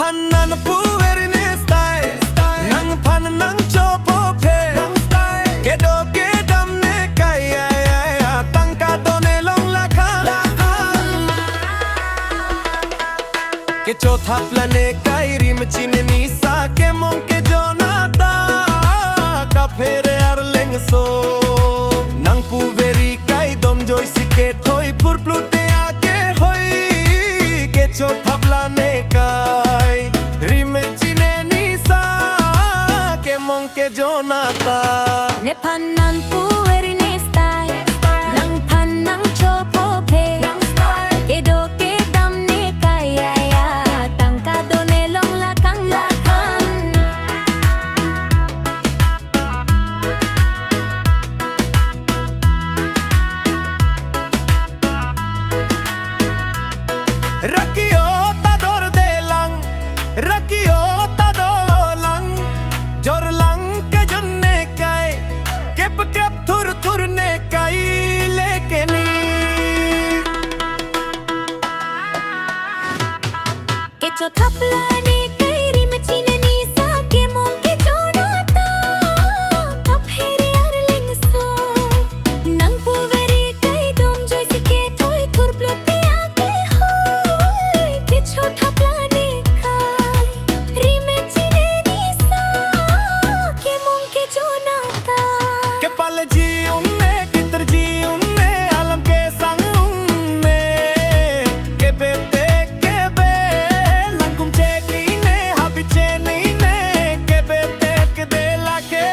Pannan puverini style Nang pan nang chopo phe Kedo kedam ne kaya Tangka done long lakhan Ke chotha plane kai rim chinni sa ke mong ke jonata Ka phere ar leng so Nang puveri kai dom joy sike thoi purplute ake hoi Ke chotha plane kai rim chinni sa ke mong ke jonata Ne pannan puverini style Nang pan nang chopo phe Kedo kedam ne kaya Tangka done long lakang Rakio ta dor de lang Rakio ta do lang Jor lang ke jonne kai Kep kep thur thur ne kai lekeni Ke chotha plane kai rim chinni sa ke mong ke jonata Ka phere ar leng so Nang puveri kai dom joy sike thoi thurplote ake hoi Ke chotha plane kai rim chinni sa ke mong ke jonata Ke pal ji unne kitar ji unne alam ke sang unne Ke bete ke be langum cheki ne habi cheni ne Ke bete ke de la ke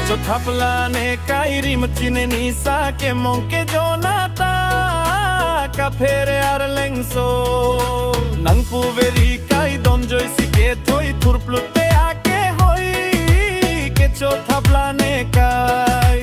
Chotha plane kai rim chinni sa ke mong ke jonata Ka phere ar leng so Nang puveri kai dom joy sike thoi thurplute ake hoi Ke chotha plane kai